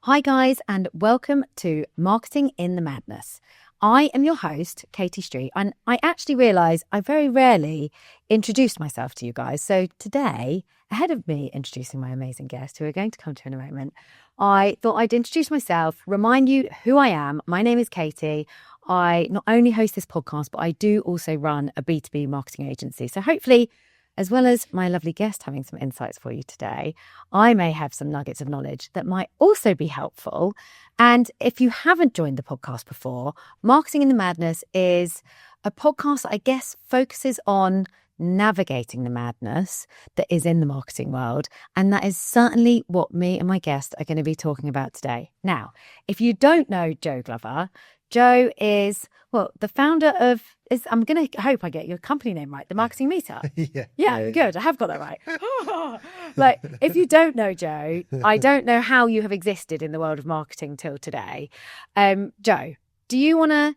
Hi guys, and welcome to Marketing in the Madness. I am your host, Katie Street, and I actually realise I very rarely introduce myself to you guys. So today, ahead of me introducing my amazing guest, who we're going to come to in a moment, I thought I'd introduce myself, remind you who I am. My name is Katie. I not only host this podcast, but I do also run a B2B marketing agency. So hopefully, as well as my lovely guest having some insights for you today, I may have some nuggets of knowledge that might also be helpful. And if you haven't joined the podcast before, Marketing in the Madness is a podcast that I guess focuses on navigating the madness that is in the marketing world. And that is certainly what me and my guest are going to be talking about today. Now, if you don't know Joe Glover, Joe is, the founder of, I'm going to hope I get your company name right, the Marketing Meetup. Yeah, good. I have got that right. Like, if you don't know Joe, I don't know how you have existed in the world of marketing till today. Joe, do you want to,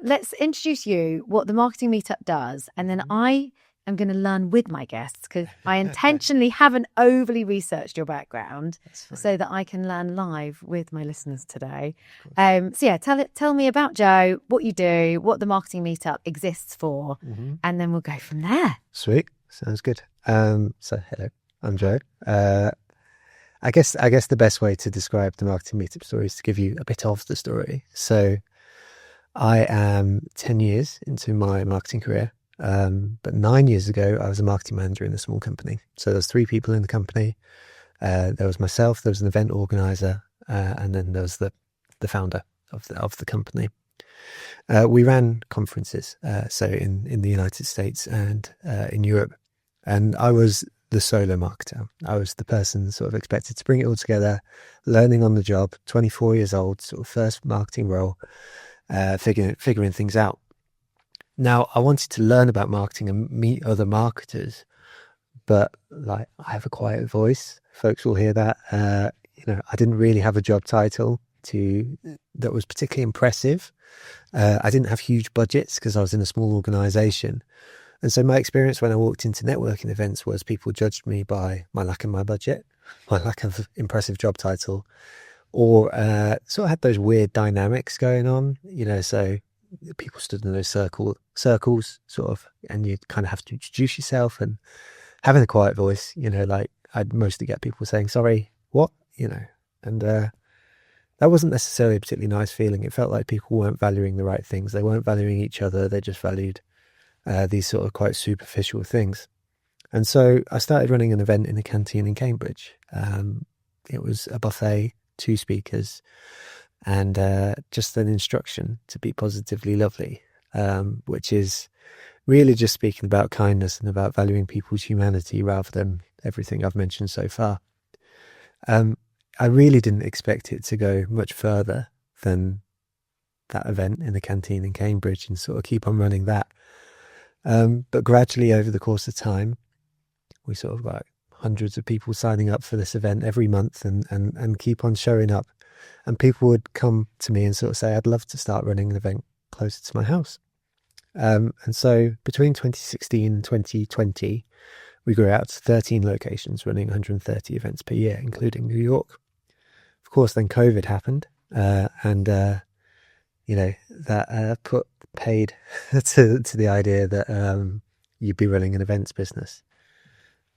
let's introduce you, what the Marketing Meetup does, and then I am going to learn with my guests, because I intentionally haven't overly researched your background so that I can learn live with my listeners today. So yeah, tell me about Joe, what you do, what the Marketing Meetup exists for, and then we'll go from there. Sweet. Sounds good. So hello, I'm Joe. I guess the best way to describe the Marketing Meetup story is to give you a bit of the story. So I am 10 years into my marketing career. But 9 years ago, I was a marketing manager in a small company. So there was 3 people in the company. There was myself, there was an event organizer, and then there was the founder of the company. We ran conferences, so in the United States and in Europe. And I was the solo marketer. I was the person sort of expected to bring it all together, learning on the job, 24 years old, sort of first marketing role, figuring things out. Now, I wanted to learn about marketing and meet other marketers, but like, I have a quiet voice. Folks will hear that. I didn't really have a job title that was particularly impressive. I didn't have huge budgets because I was in a small organization. And so my experience when I walked into networking events was people judged me by my lack of my budget, my lack of impressive job title, or sort of had those weird dynamics going on, so people stood in those circles sort of, and you kind of have to introduce yourself, and having a quiet voice, like I'd mostly get people saying, sorry, what, and that wasn't necessarily a particularly nice feeling. It felt like people weren't valuing the right things. They weren't valuing each other. They just valued these sort of quite superficial things. And so I started running an event in a canteen in Cambridge. It was a buffet, 2 speakers, and just an instruction to be positively lovely, which is really just speaking about kindness and about valuing people's humanity rather than everything I've mentioned so far. I really didn't expect it to go much further than that event in the canteen in Cambridge and sort of keep on running that. But gradually over the course of time, we sort of got hundreds of people signing up for this event every month and keep on showing up. And people would come to me and sort of say, I'd love to start running an event closer to my house. And so between 2016 and 2020, we grew out to 13 locations running 130 events per year, including New York. Of course, then COVID happened, and that put paid to the idea that you'd be running an events business.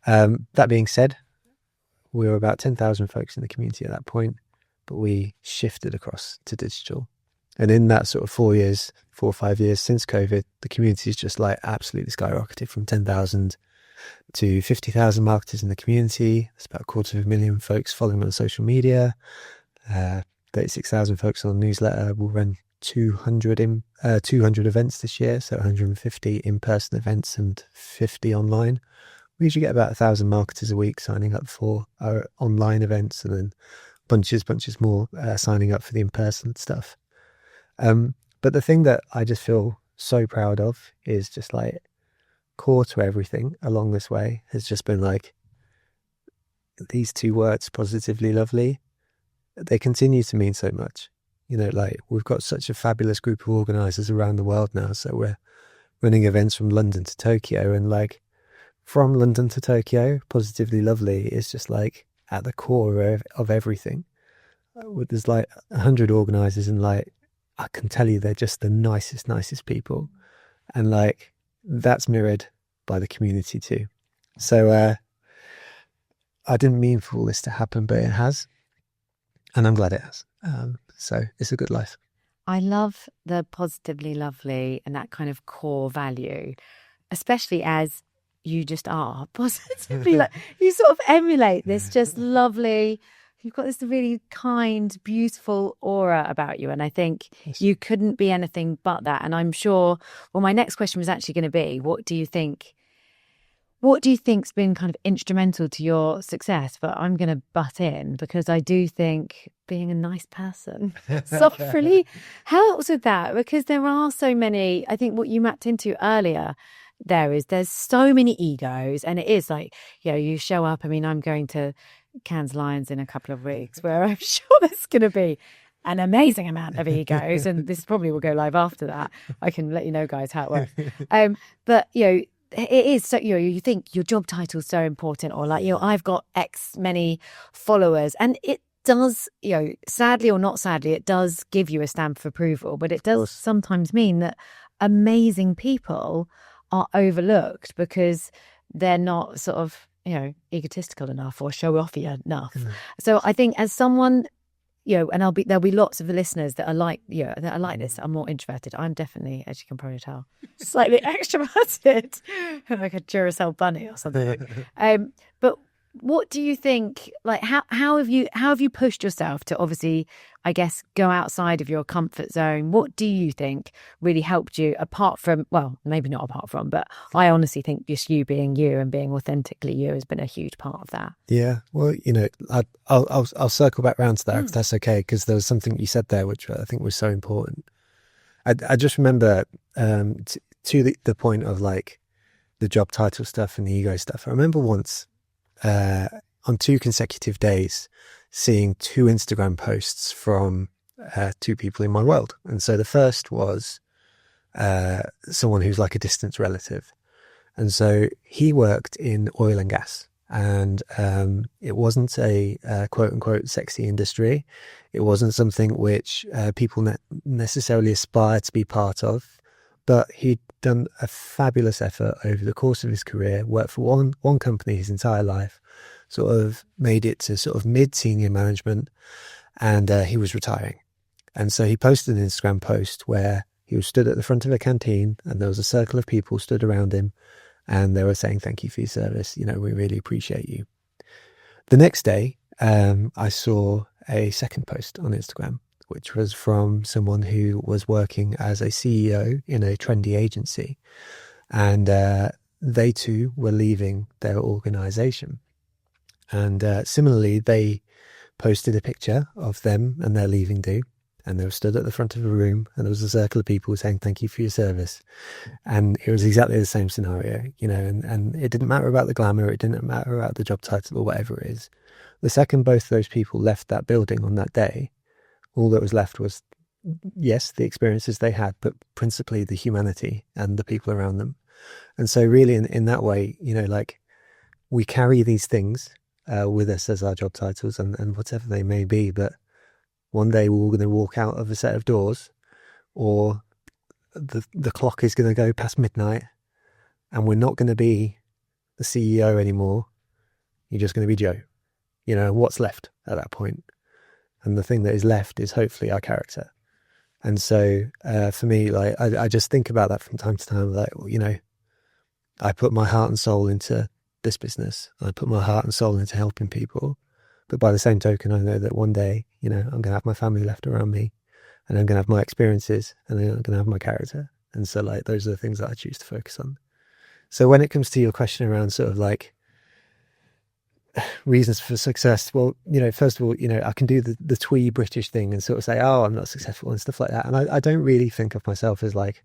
That being said, we were about 10,000 folks in the community at that point, but we shifted across to digital. And in that sort of 4 or 5 years since COVID, the community's just like absolutely skyrocketed from 10,000 to 50,000 marketers in the community. There's about 250,000 folks following on social media, 36,000 folks on the newsletter. We'll run 200 events this year, so 150 in-person events and 50 online. We usually get about 1,000 marketers a week signing up for our online events, and then bunches more signing up for the in-person stuff. But the thing that I just feel so proud of is just like core to everything along this way has just been like these 2 words, positively lovely. They continue to mean so much. Like we've got such a fabulous group of organizers around the world now. So we're running events from London to Tokyo, and like from London to Tokyo, positively lovely is just like at the core of everything. there's like 100 organizers, and like I can tell you they're just the nicest people, and like that's mirrored by the community too. So I didn't mean for all this to happen, but it has, and I'm glad it has. So it's a good life. I love the positively lovely and that kind of core value, especially as you just are positively like you sort of emulate this just lovely. You've got this really kind, beautiful aura about you. And I think you couldn't be anything but that. And I'm sure, well, my next question was actually going to be, what do you think's been kind of instrumental to your success? But I'm going to butt in because I do think being a nice person sort of really helps with that, because there are so many, I think what you mapped into earlier, there's so many egos, and it is like, you show up. I mean, I'm going to Cannes Lions in a couple of weeks where I'm sure there's going to be an amazing amount of egos, and this probably will go live after that. I can let you know, guys, how it works. But it is so, you think your job title is so important, or like, I've got X many followers, and it does, sadly or not sadly, it does give you a stamp of approval, but it does sometimes mean that amazing people are overlooked because they're not sort of, egotistical enough or show offy enough. So I think as someone, and there'll be lots of the listeners that are like, that are like this, are more introverted. I'm definitely, as you can probably tell, slightly extroverted, like a Duracell bunny or something. But what do you think? Like, how have you pushed yourself to obviously, I guess, go outside of your comfort zone? What do you think really helped you, apart from, well, maybe not apart from, but I honestly think just you being you and being authentically you has been a huge part of that. Yeah, well, I'll circle back round to that if that's okay, because there was something you said there which I think was so important. I just remember to the point of like the job title stuff and the ego stuff. I remember once on 2 consecutive days seeing 2 Instagram posts from 2 people in my world. And so the first was someone who's like a distant relative. And so he worked in oil and gas, and it wasn't a quote unquote sexy industry. It wasn't something which people necessarily aspire to be part of, but he'd done a fabulous effort over the course of his career, worked for one company his entire life, sort of made it to sort of mid-senior management, and he was retiring. And so he posted an Instagram post where he was stood at the front of a canteen, and there was a circle of people stood around him, and they were saying, "Thank you for your service. We really appreciate you." The next day, I saw a second post on Instagram, which was from someone who was working as a CEO in a trendy agency. And they too were leaving their organization. And similarly, they posted a picture of them and their leaving do. And they were stood at the front of a room, and there was a circle of people saying, "Thank you for your service." And it was exactly the same scenario, and it didn't matter about the glamour. It didn't matter about the job title or whatever it is. The second both those people left that building on that day, all that was left was, yes, the experiences they had, but principally the humanity and the people around them. And so really in that way, like we carry these things with us as our job titles and whatever they may be, but one day we're all going to walk out of a set of doors, or the clock is going to go past midnight, and we're not going to be the CEO anymore. You're just going to be Joe. What's left at that point? And the thing that is left is hopefully our character. And so for me, like I just think about that from time to time. Like, I put my heart and soul into this business. I put my heart and soul into helping people. But by the same token, I know that one day, I'm going to have my family left around me, and I'm going to have my experiences, and then I'm going to have my character. And so like, those are the things that I choose to focus on. So when it comes to your question around sort of like reasons for success, well, first of all, I can do the twee British thing and sort of say, "Oh, I'm not successful," and stuff like that. And I don't really think of myself as like,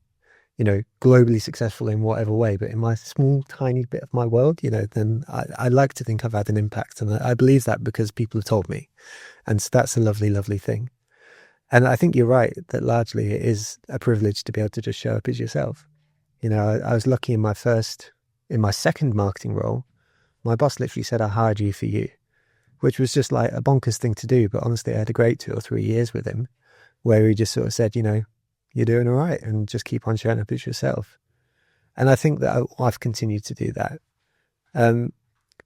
globally successful in whatever way, but in my small, tiny bit of my world, then I like to think I've had an impact. And I believe that because people have told me. And so that's a lovely, lovely thing. And I think you're right that largely it is a privilege to be able to just show up as yourself. I was lucky in my second marketing role. My boss literally said, "I hired you for you," which was just like a bonkers thing to do. But honestly, I had a great 2 or 3 years with him where he just sort of said, you're doing all right and just keep on showing up as yourself. And I think that I've continued to do that.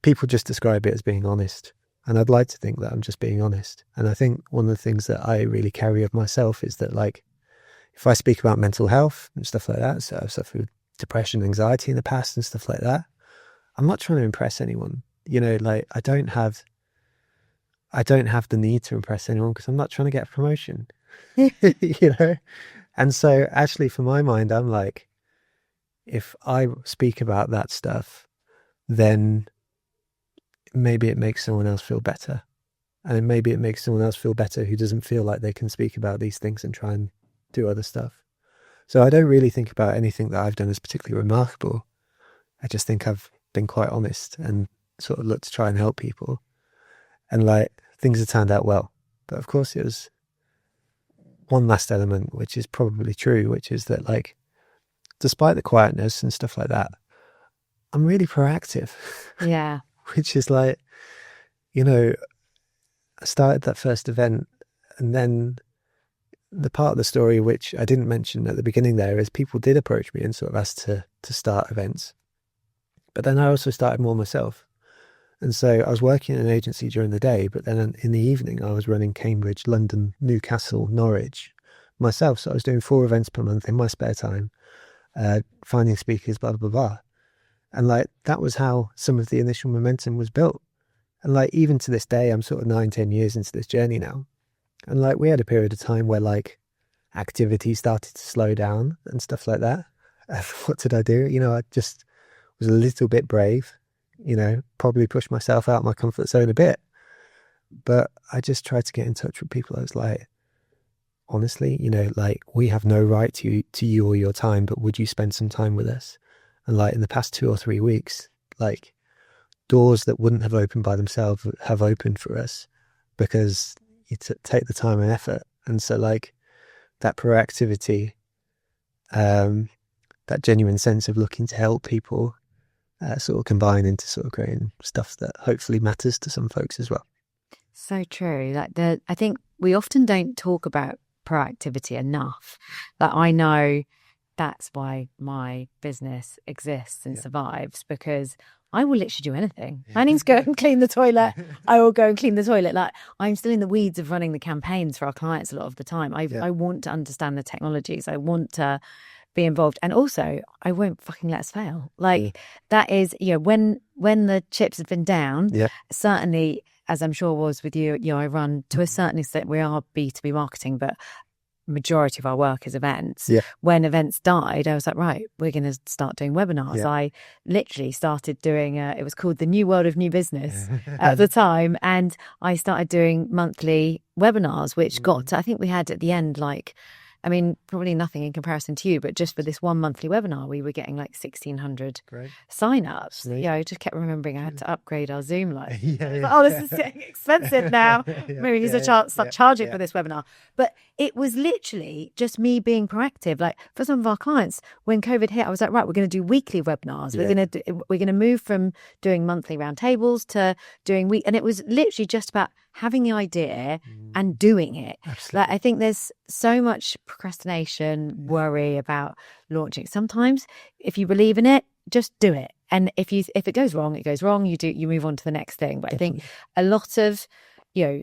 People just describe it as being honest. And I'd like to think that I'm just being honest. And I think one of the things that I really carry of myself is that, like, if I speak about mental health and stuff like that, so I've suffered with depression, anxiety in the past and stuff like that, I'm not trying to impress anyone. Like, I don't have the need to impress anyone because I'm not trying to get a promotion. And so actually, for my mind, I'm like, if I speak about that stuff, then maybe it makes someone else feel better. And maybe it makes someone else feel better who doesn't feel like they can speak about these things and try and do other stuff. So I don't really think about anything that I've done as particularly remarkable. I just think I've been quite honest and sort of looked to try and help people. And like, things have turned out well. But of course, it was one last element, which is probably true, which is that, like, despite the quietness and stuff like that, I'm really proactive. Yeah. Which is like, I started that first event, and then the part of the story which I didn't mention at the beginning there is people did approach me and sort of asked to start events. But then I also started more myself. And so I was working in an agency during the day, but then in the evening I was running Cambridge, London, Newcastle, Norwich myself. So I was doing 4 events per month in my spare time, finding speakers, blah, blah, blah. And like, that was how some of the initial momentum was built. And like, even to this day, I'm sort of 9-10 years into this journey now. And like, we had a period of time where like activity started to slow down and stuff like that. And what did I do? I just was a little bit brave, probably pushed myself out of my comfort zone a bit. But I just tried to get in touch with people. I was like, honestly, like, we have no right to you or your time, but would you spend some time with us? And like, in the past 2 or 3 weeks, like, doors that wouldn't have opened by themselves have opened for us because you take the time and effort. And so like, that proactivity, that genuine sense of looking to help people, sort of combine into sort of creating stuff that hopefully matters to some folks as well. So true. Like, I think we often don't talk about proactivity enough. Like, I know that's why my business exists and survives, because I will literally do anything. I need to go and clean the toilet. I will go and clean the toilet. Like, I'm still in the weeds of running the campaigns for our clients a lot of the time. I want to understand the technologies. I want to be involved. And also, I won't fucking let us fail. Like, that is, when the chips have been down, certainly, as I'm sure was with you, I run to a certain extent, we are B2B marketing, but majority of our work is events. When events died, I was like, right, we're going to start doing webinars. I literally started doing it was called the New World of New Business at the time, and I started doing monthly webinars, which got to, I think we had at the end, like, I mean, probably nothing in comparison to you, but just for this one monthly webinar, we were getting like 1,600 sign-ups. I just kept remembering I had to upgrade our Zoom light. Oh, this is getting expensive now. Maybe we need to start charging for this webinar. But it was literally just me being proactive. Like, for some of our clients, when COVID hit, I was like, right, we're going to do weekly webinars. We're going to move from doing monthly roundtables to doing and it was literally just about having the idea and doing it. Absolutely. Like, I think there's so much procrastination, worry about launching. Sometimes if you believe in it, just do it. And if it goes wrong, it goes wrong. You move on to the next thing. But Definitely. I think a lot of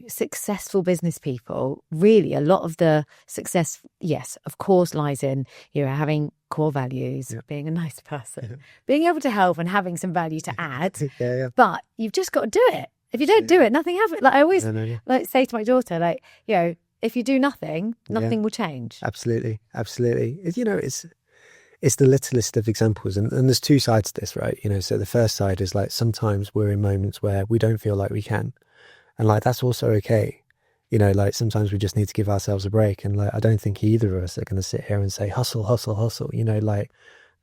successful business people, really a lot of the success, yes, of course, lies in having core values, being a nice person, being able to help and having some value to add. But you've just got to do it. If you don't do it, nothing happens. Like, I always like say to my daughter, like, if you do nothing, nothing will change. Absolutely. It's the littlest of examples, and there's 2 sides to this, right? So the first side is like, sometimes we're in moments where we don't feel like we can, and like, that's also okay. Like, sometimes we just need to give ourselves a break, and like, I don't think either of us are going to sit here and say hustle, hustle, hustle. Like,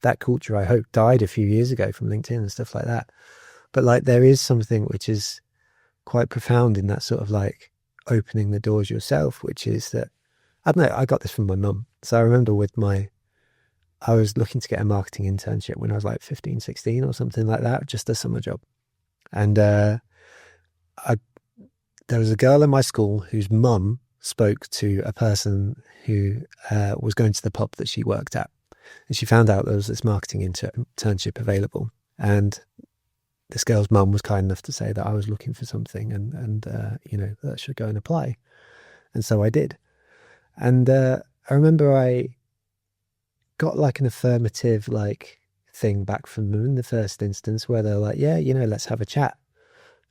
that culture, I hope, died a few years ago from LinkedIn and stuff like that. But like, there is something which is quite profound in that sort of like opening the doors yourself, which is that, I don't know, I got this from my mum. So I remember I was looking to get a marketing internship when I was like 15, 16 or something like that, just a summer job. And I there was a girl in my school whose mum spoke to a person who was going to the pub that she worked at. And she found out there was this marketing internship available. And this girl's mum was kind enough to say that I was looking for something and that I should go and apply. And so I did. And I remember I got like an affirmative thing back from them in the first instance where they're like, yeah, let's have a chat.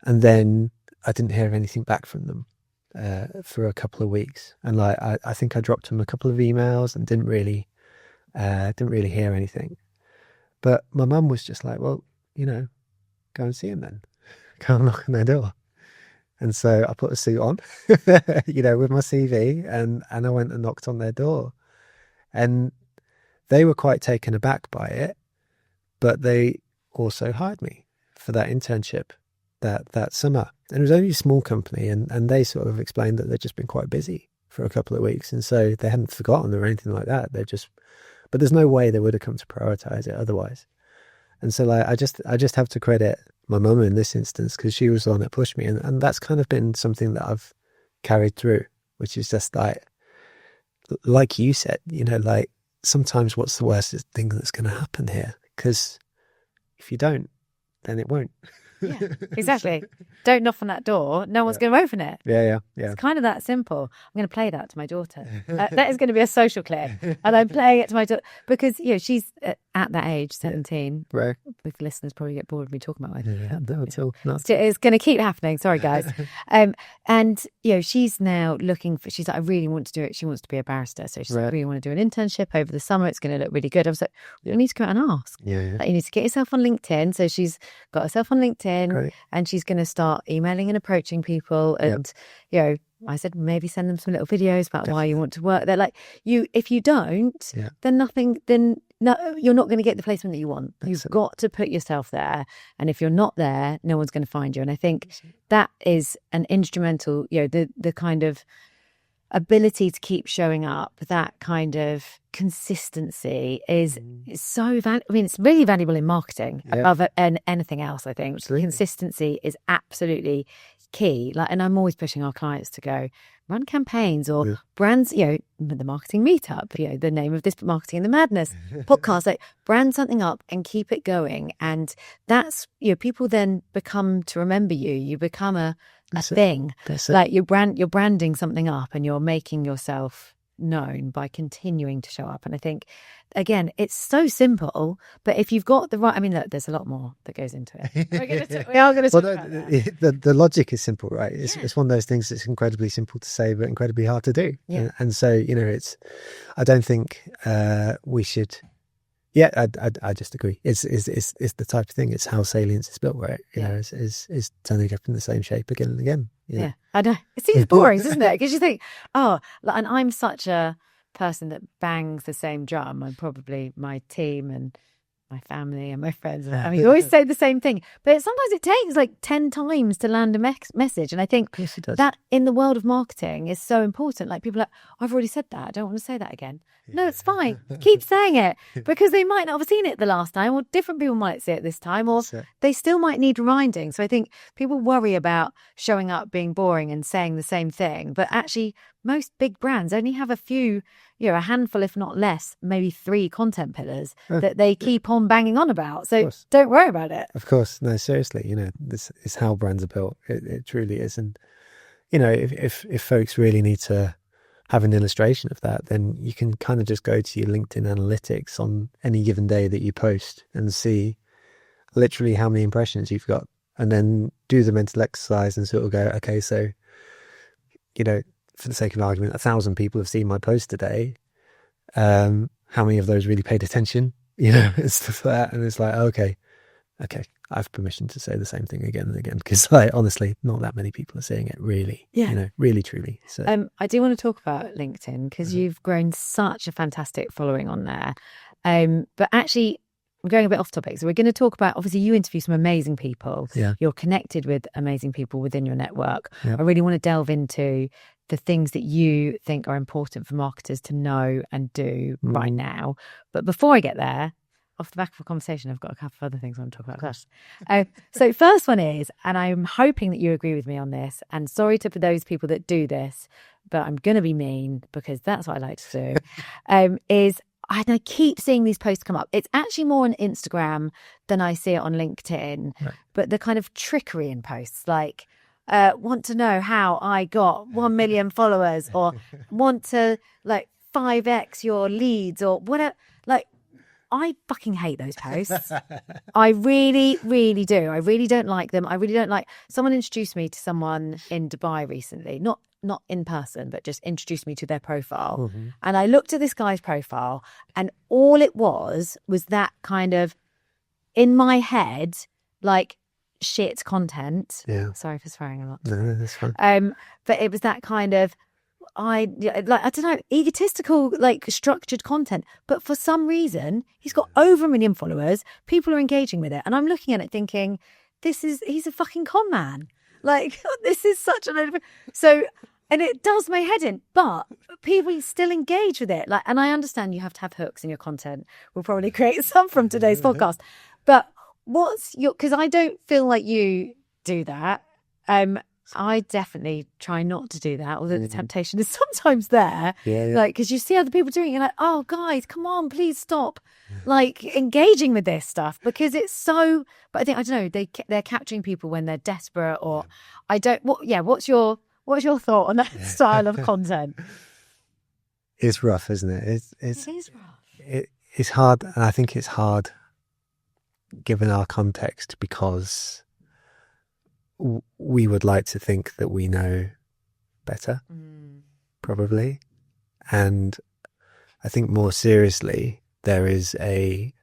And then I didn't hear anything back from them for a couple of weeks. And I think I dropped them a couple of emails and didn't really hear anything. But my mum was just like, well, go and see him then. Go and knock on their door. And so I put a suit on, with my CV, and I went and knocked on their door. And they were quite taken aback by it, but they also hired me for that internship that summer. And it was only a small company, and they sort of explained that they'd just been quite busy for a couple of weeks. And so they hadn't forgotten or anything like that. But there's no way they would have come to prioritize it otherwise. And so I just have to credit my mum in this instance, because she was the one that pushed me. And that's kind of been something that I've carried through, which is just like you said, sometimes what's the worst thing that's going to happen here? Because if you don't, then it won't. Yeah, exactly. Don't knock on that door. No one's going to open it. Yeah. It's kind of that simple. I'm going to play that to my daughter. That is going to be a social clip. And I'm playing it to my daughter because, she's at that age, 17. Right. With listeners probably get bored of me talking about it. Yeah, no, it's going to keep happening. Sorry, guys. And, she's now she's like, I really want to do it. She wants to be a barrister. So she's like, I really want to do an internship over the summer. It's going to look really good. I was like, you need to go out and ask. Yeah. Like, you need to get yourself on LinkedIn. So she's got herself on LinkedIn. Great. And she's going to start emailing and approaching people. And, I said, maybe send them some little videos about why you want to work. They're like, if you don't, then you're not going to get the placement that you want. You've got to put yourself there. And if you're not there, no one's going to find you. And I think that is an instrumental, the kind of ability to keep showing up, that kind of consistency is so valuable. I mean, it's really valuable in marketing above anything else, I think. Absolutely. Consistency is absolutely key. And I'm always pushing our clients to go run campaigns or brands, the Marketing Meetup, the name of this Marketing in the Madness podcast, brand something up and keep it going. And that's, people then become to remember you. You become a thing. You're branding something up and you're making yourself known by continuing to show up. And I think, again, it's so simple, but if you've got the right, look, there's a lot more that goes into it. We are going to talk about that. The logic is simple, right? It's one of those things that's incredibly simple to say, but incredibly hard to do. Yeah. And so, I don't think we should. Yeah, I just agree. It's the type of thing. It's how salience is built, right? Is turning up in the same shape again and again. Yeah, I know. It seems boring, doesn't it? Because you think, and I'm such a person that bangs the same drum, and probably my team and my family and my friends. You always say the same thing, but sometimes it takes 10 times to land a message. And I think that in the world of marketing is so important. People are like, I've already said that. I don't want to say that again. No, it's fine. Keep saying it, because they might not have seen it the last time, or different people might see it this time, or they still might need reminding. So I think people worry about showing up, being boring and saying the same thing. But actually, most big brands only have a few, a handful, if not less, maybe 3 content pillars that they keep on banging on about. So don't worry about it. Of course. No, seriously, this is how brands are built. It truly is. And, if folks really need to have an illustration of that, then you can kind of just go to your LinkedIn analytics on any given day that you post and see literally how many impressions you've got, and then do the mental exercise and sort of go, okay, so, for the sake of argument, 1,000 people have seen my post today. How many of those really paid attention? And stuff like that. And it's like, okay, I have permission to say the same thing again and again, because honestly, not that many people are seeing it really, really, truly. So I do want to talk about LinkedIn, because you've grown such a fantastic following on there. But actually, we're going a bit off topic. So we're going to talk about, obviously, you interview some amazing people. Yeah. You're connected with amazing people within your network. Yeah. I really want to delve into the things that you think are important for marketers to know and do right now. But before I get there, off the back of a conversation, I've got a couple of other things I want to talk about first. So first one is, and I'm hoping that you agree with me on this, and sorry for those people that do this, but I'm going to be mean because that's what I like to do, and I keep seeing these posts come up. It's actually more on Instagram than I see it on LinkedIn, Right. but the kind of trickery in posts like, want to know how I got 1 million followers, or want to like 5x your leads, or whatever. Like, I fucking hate those posts. I really, really do. I really don't like them. I really don't like. Someone introduced me to someone in Dubai recently, not in person, but just introduced me to their profile. Mm-hmm. And I looked at this guy's profile, and all it was that kind of, in my head, like, shit content. Yeah. Sorry for swearing a lot. No, that's fine. But it was that kind of, I don't know, egotistical, like, structured content. But for some reason, he's got over 1 million followers. People are engaging with it, and I'm looking at it thinking, he's a fucking con man. Like, this is such an so. And it does my head in, but people still engage with it. Like, and I understand you have to have hooks in your content. We'll probably create some from today's podcast. But what's your? Because I don't feel like you do that. I definitely try not to do that, although the temptation is sometimes there. Yeah. Like, because you see other people doing it, you're like, oh, guys, come on, please stop, like, engaging with this stuff, because it's so. But I don't know. They're capturing people when they're desperate, or I don't. What's your thought on that style of content? It's rough, isn't it? It is rough. It's hard, and I think it's hard given our context, because we would like to think that we know better, probably. And I think more seriously, there is a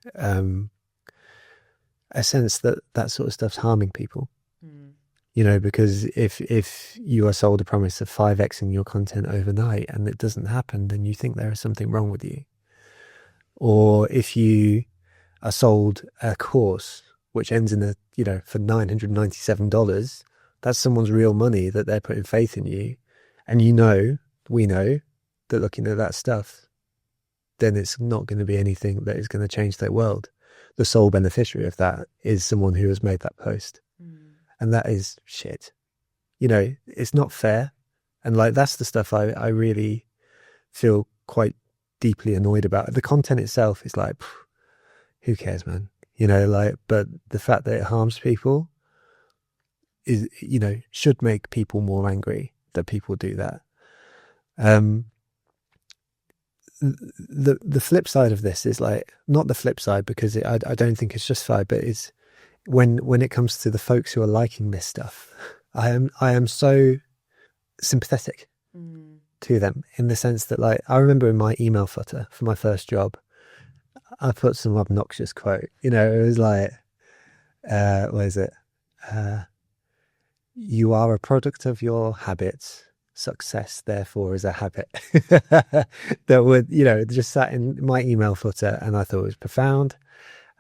sense that sort of stuff's harming people. You know, because if you are sold a promise of 5xing your content overnight and it doesn't happen, then you think there is something wrong with you. Or if you are sold a course which ends in for $997, that's someone's real money that they're putting faith in you. And we know that looking at that stuff, then it's not going to be anything that is going to change their world. The sole beneficiary of that is someone who has made that post. And that is shit. It's not fair. And like, that's the stuff I really feel quite deeply annoyed about. The content itself is like, who cares, man? But the fact that it harms people is, should make people more angry that people do that. The flip side of this is like, not the flip side, because I don't think it's justified, but it's, when it comes to the folks who are liking this stuff, I am so sympathetic to them, in the sense that, like, I remember in my email footer for my first job, I put some obnoxious quote. It was like, what is it? You are a product of your habits. Success, therefore, is a habit. That would, just sat in my email footer, and I thought it was profound.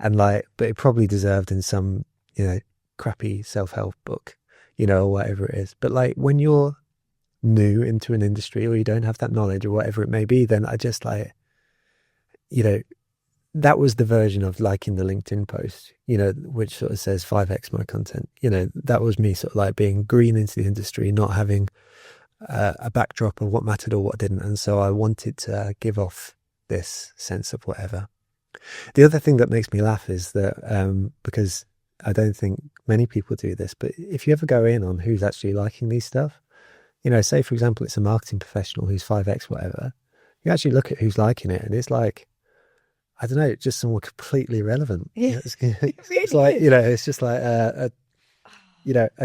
And like, but it probably deserved in some, crappy self-help book, or whatever it is. But like, when you're new into an industry, or you don't have that knowledge, or whatever it may be, then I just like, that was the version of liking the LinkedIn post, which sort of says 5x my content. That was me sort of like being green into the industry, not having a backdrop of what mattered or what didn't. And so I wanted to give off this sense of whatever. The other thing that makes me laugh is that, because I don't think many people do this, but if you ever go in on who's actually liking these stuff, say for example, it's a marketing professional who's 5x whatever, you actually look at who's liking it, and it's like, I don't know, just someone completely irrelevant. Yeah. It's like, it's just like a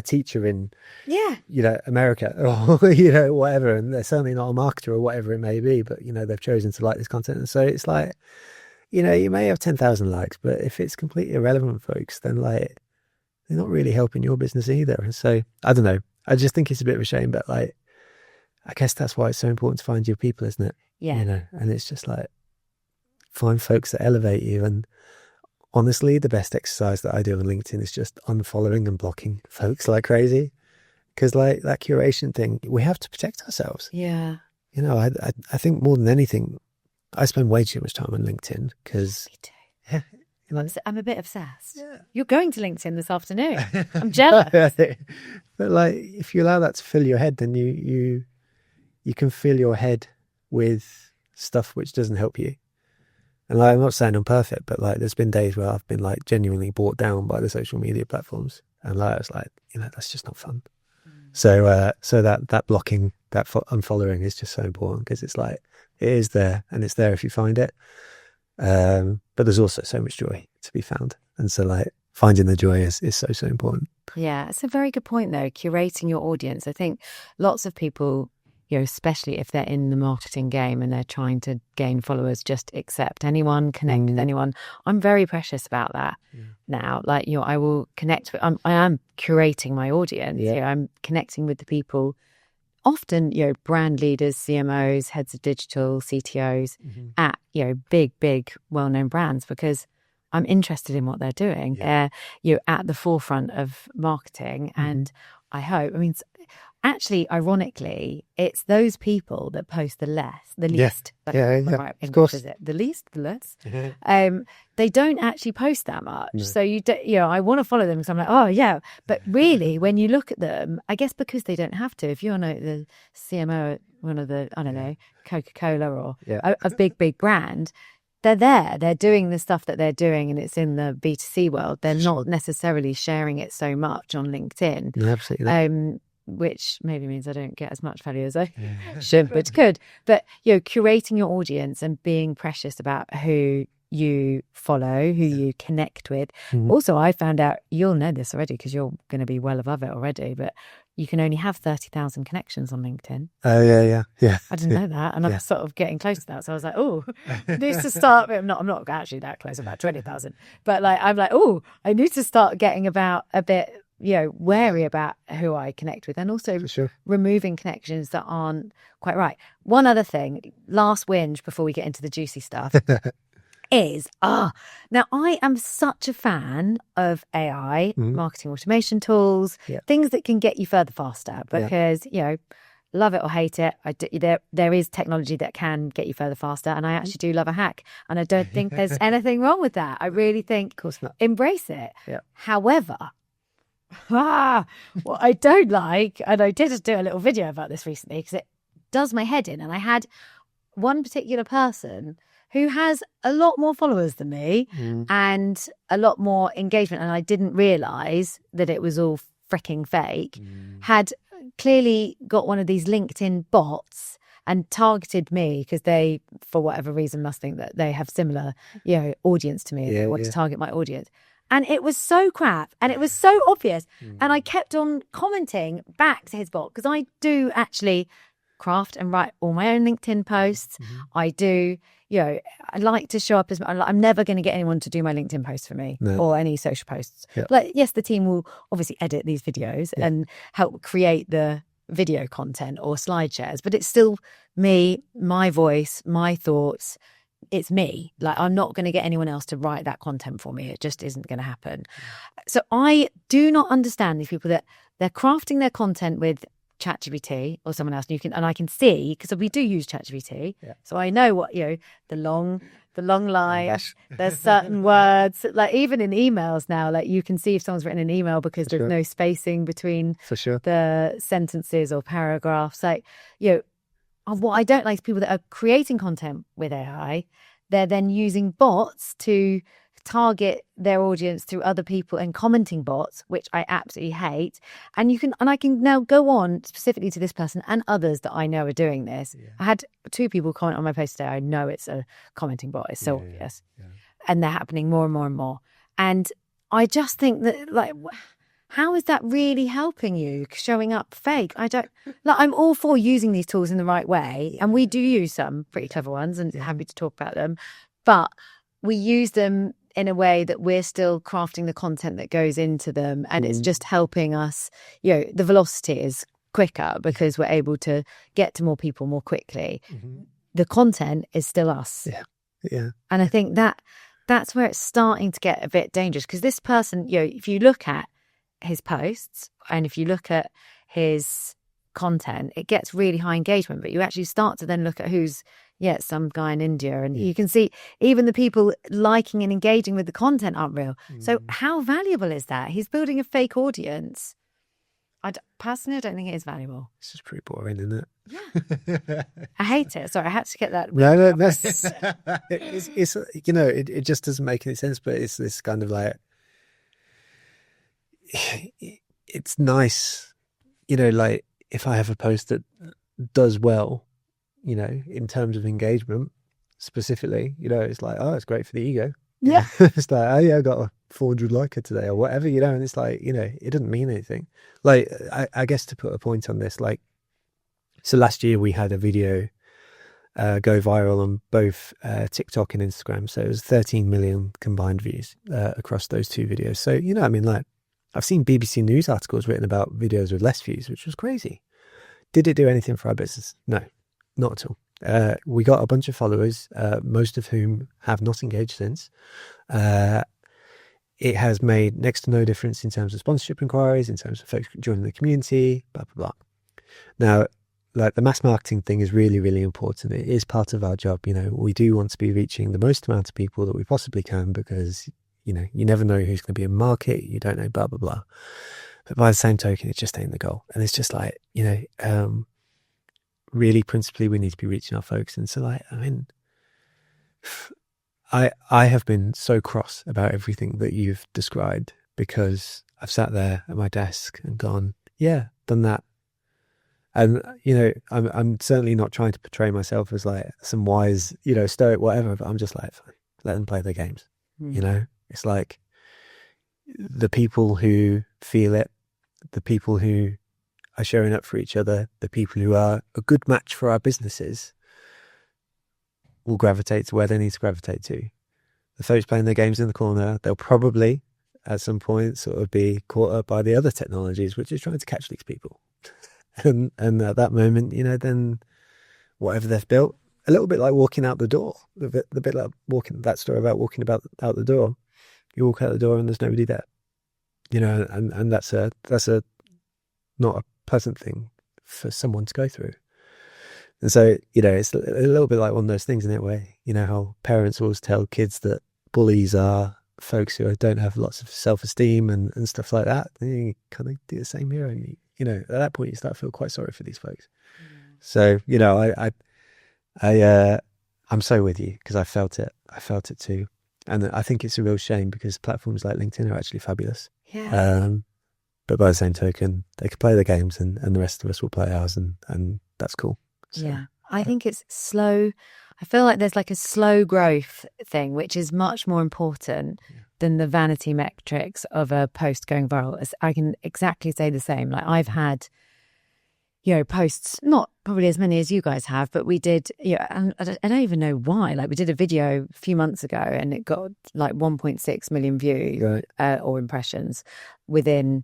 teacher in, America, or, whatever. And they're certainly not a marketer or whatever it may be, but, they've chosen to like this content. And so it's like, you may have 10,000 likes, but if it's completely irrelevant, folks, then like, they're not really helping your business either. And so, I don't know. I just think it's a bit of a shame, but like, I guess that's why it's so important to find your people, isn't it? Yeah. And it's just like, find folks that elevate you. And honestly, the best exercise that I do on LinkedIn is just unfollowing and blocking folks like crazy. Because like that curation thing, we have to protect ourselves. Yeah. I think more than anything, I spend way too much time on LinkedIn because I'm a bit obsessed. Yeah. You're going to LinkedIn this afternoon. I'm jealous. But like, if you allow that to fill your head, then you can fill your head with stuff which doesn't help you. And like, I'm not saying I'm perfect, but like, there's been days where I've been like genuinely brought down by the social media platforms, and like, it's like, that's just not fun. So that blocking, that unfollowing is just so important, because it's like, it is there, and it's there if you find it. But there's also so much joy to be found, and so like, finding the joy is so important. Yeah, it's a very good point though. Curating your audience. I think lots of people, especially if they're in the marketing game and they're trying to gain followers, just accept anyone, connect with anyone. I'm very precious about that now. Like, I will connect with, I am curating my audience. I'm connecting with the people, often, brand leaders, CMOs, heads of digital, CTOs at, big, well-known brands, because I'm interested in what they're doing. They're, at the forefront of marketing. And I hope, actually, ironically, it's those people that post the least. Right, of course. Is it the least, the less? They don't actually post that much. No. So I want to follow them because I'm like, oh yeah. But really, when you look at them, I guess because they don't have to. If you're the CMO at one of the, I don't know, Coca-Cola or a big brand, they're there. They're doing the stuff that they're doing, and it's in the B2C world. They're not necessarily sharing it so much on LinkedIn. No, absolutely. Which maybe means I don't get as much value as I should, but could. But, curating your audience and being precious about who you follow, who you connect with. Also, I found out, you'll know this already because you're going to be well above it already, but you can only have 30,000 connections on LinkedIn. Oh, yeah. I didn't know that. And I'm sort of getting close to that. So I was like, oh, I need to start. I'm not actually that close, about 20,000. But I'm like, oh, I need to start getting about a bit, wary about who I connect with, and also removing connections that aren't quite right. One other thing, last whinge before we get into the juicy stuff, is, now I am such a fan of AI, marketing automation tools, things that can get you further faster, because, love it or hate it, there is technology that can get you further faster, and I actually do love a hack, and I don't think there's anything wrong with that. I really think, of course not, embrace it. However, what I don't like, and I did do a little video about this recently because it does my head in, and I had one particular person who has a lot more followers than me and a lot more engagement, and I didn't realise that it was all freaking fake, had clearly got one of these LinkedIn bots and targeted me because they, for whatever reason, must think that they have similar, audience to me and want to target my audience. And it was so crap, and it was so obvious. And I kept on commenting back to his bot, because I do actually craft and write all my own LinkedIn posts. I do, I like to show up as, I'm never going to get anyone to do my LinkedIn posts for me or any social posts. Yes, the team will obviously edit these videos and help create the video content or slide shares, but it's still me, my voice, my thoughts. It's me. I'm not going to get anyone else to write that content for me. It just isn't going to happen. So I do not understand these people that they're crafting their content with ChatGPT or someone else, and I can see, because we do use ChatGPT, so I know what, the long lines, there's certain words, even in emails now, you can see if someone's written an email because there's no spacing between the sentences or paragraphs. What I don't like is people that are creating content with AI. They're then using bots to target their audience through other people and commenting bots, which I absolutely hate. And I can now go on specifically to this person and others that I know are doing this. I had 2 people comment on my post today. I know it's a commenting bot. It's so obvious. And they're happening more and more and more. And I just think that, how is that really helping you, showing up fake? I'm all for using these tools in the right way. And we do use some pretty clever ones, and happy to talk about them. But we use them in a way that we're still crafting the content that goes into them. And it's just helping us, the velocity is quicker because we're able to get to more people more quickly. The content is still us. And I think that's where it's starting to get a bit dangerous, because this person, if you look at his posts and if you look at his content, it gets really high engagement, but you actually start to then look at who's, some guy in India, and you can see even the people liking and engaging with the content aren't real. So how valuable is that? He's building a fake audience. Personally, I don't think it is valuable. It's just pretty boring, isn't it? Yeah. I hate it. Sorry, I had to get that. No. It's it just doesn't make any sense, but it's this kind of like, it's nice, like if I have a post that does well, in terms of engagement specifically, it's like, oh, it's great for the ego. Yeah. It's like, oh yeah, I got a 400 liker today or whatever, and it's like, it doesn't mean anything. Like, I guess to put a point on this, like, so last year we had a video go viral on both TikTok and Instagram. So it was 13 million combined views across those two videos. So, like, I've seen BBC News articles written about videos with less views, which was crazy. Did it do anything for our business? No, not at all. We got a bunch of followers, most of whom have not engaged since. It has made next to no difference in terms of sponsorship inquiries, in terms of folks joining the community, blah, blah, blah. Now, like, the mass marketing thing is really, really important. It is part of our job. We do want to be reaching the most amount of people that we possibly can, because, you never know who's going to be in market. You don't know, blah, blah, blah. But by the same token, it just ain't the goal. And it's just like, really principally we need to be reaching our folks. And so, like, I mean, I have been so cross about everything that you've described, because I've sat there at my desk and gone, yeah, done that. And, I'm certainly not trying to portray myself as like some wise, stoic, whatever, but I'm just like, fine, let them play their games. It's like the people who feel it, the people who are showing up for each other, the people who are a good match for our businesses will gravitate to where they need to gravitate to. The folks playing their games in the corner, they'll probably at some point sort of be caught up by the other technologies, which is trying to catch these people. And at that moment, then whatever they've built, a little bit like walking out the door, the bit like that story about walking out the door. You walk out the door and there's nobody there, and that's a not a pleasant thing for someone to go through. And so, it's a little bit like one of those things in that way, how parents always tell kids that bullies are folks who don't have lots of self-esteem and stuff like that. And you kind of do the same here. And, at that point you start to feel quite sorry for these folks. So, I'm so with you, because I felt it too. And I think it's a real shame, because platforms like LinkedIn are actually fabulous. Yeah. But by the same token, they can play their games and the rest of us will play ours, and that's cool. So, yeah. I think it's slow. I feel like there's like a slow growth thing, which is much more important than the vanity metrics of a post going viral. I can exactly say the same. Like, I've had, posts, not probably as many as you guys have, but we did, and I don't even know why. Like, we did a video a few months ago and it got like 1.6 million views or impressions within,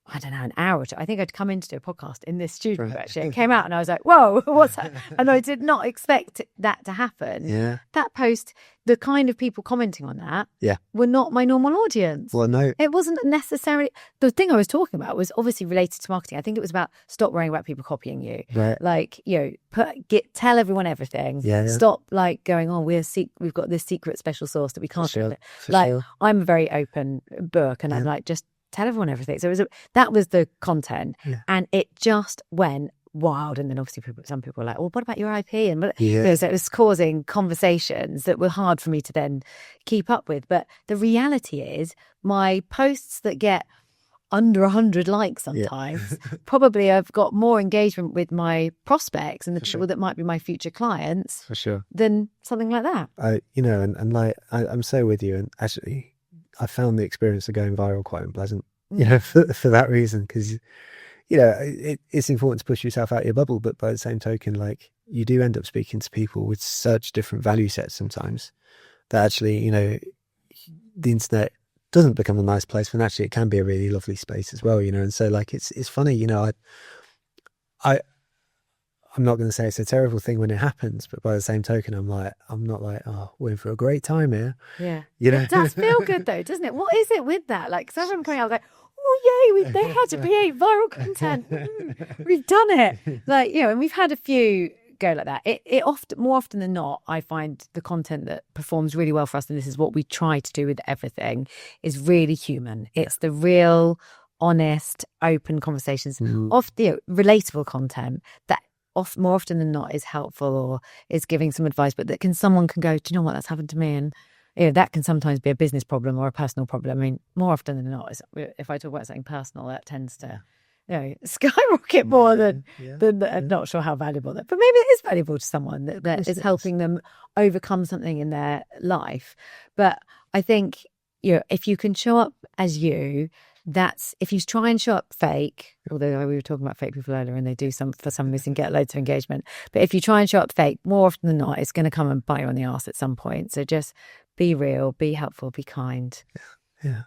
I don't know, an hour or two. I think I'd come in to do a podcast in this studio, actually. It came out and I was like, whoa, what's that? And I did not expect that to happen. Yeah. That post, the kind of people commenting on that were not my normal audience. Well, no. It wasn't necessarily... The thing I was talking about was obviously related to marketing. I think it was about stop worrying about people copying you. Right. Like, tell everyone everything. Yeah. Stop, like, going, oh, we've got this secret special sauce that we can't... Sure. I'm a very open book, and I'm like, just tell everyone everything. So that was the content, and it just went wild. And then obviously some people were like, well, what about your IP? And so it was causing conversations that were hard for me to then keep up with. But the reality is, my posts that get under 100 likes sometimes probably have got more engagement with my prospects and the people that might be my future clients for sure than something like that. I'm so with you. And actually, I found the experience of going viral quite unpleasant, for that reason, because, it's important to push yourself out of your bubble, but by the same token, like, you do end up speaking to people with such different value sets sometimes that actually, the internet doesn't become a nice place, when actually it can be a really lovely space as well, and so, like, it's funny, I'm not going to say it's a terrible thing when it happens, but by the same token, I'm not like, oh, we're in for a great time here. Yeah. It does feel good though, doesn't it? What is it with that? Like, because everyone coming out like, oh yay, we know how to create viral content. We've done it. Like, and we've had a few go like that. It often, more often than not, I find the content that performs really well for us, and this is what we try to do with everything, is really human. It's the real, honest, open conversations, often relatable content that more often than not is helpful or is giving some advice, but that someone can go, do you know what, that's happened to me? And that can sometimes be a business problem or a personal problem. I mean, more often than not, if I talk about something personal, that tends to skyrocket more than I'm not sure how valuable that, but maybe it is valuable to someone that is helping them overcome something in their life. But I think, if you can show up as you, if you try and show up fake, although we were talking about fake people earlier and they do for some reason get loads of engagement, but if you try and show up fake, more often than not, it's going to come and bite you on the arse at some point. So just be real, be helpful, be kind. Yeah.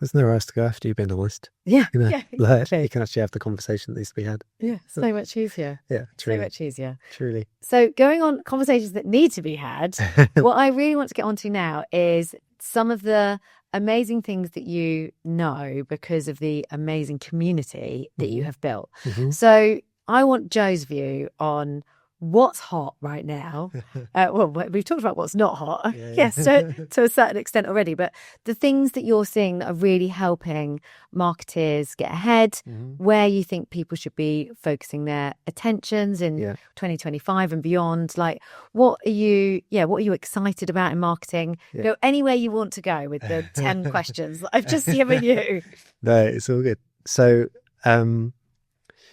There's nowhere else to go after you've been honest. Yeah. Exactly. You can actually have the conversation that needs to be had. Yeah, so much easier. Yeah, truly. So much easier. Truly. So going on conversations that need to be had, what I really want to get onto now is some of the amazing things that you know because of the amazing community that you have built. So I want Joe's view on what's hot right now. Well, we've talked about what's not hot, yes, to a certain extent already, but the things that you're seeing that are really helping marketers get ahead, where you think people should be focusing their attentions in 2025 and beyond. Like, what are you excited about in marketing? Go anywhere you want to go with the 10 questions that I've just given you. No, it's all good. So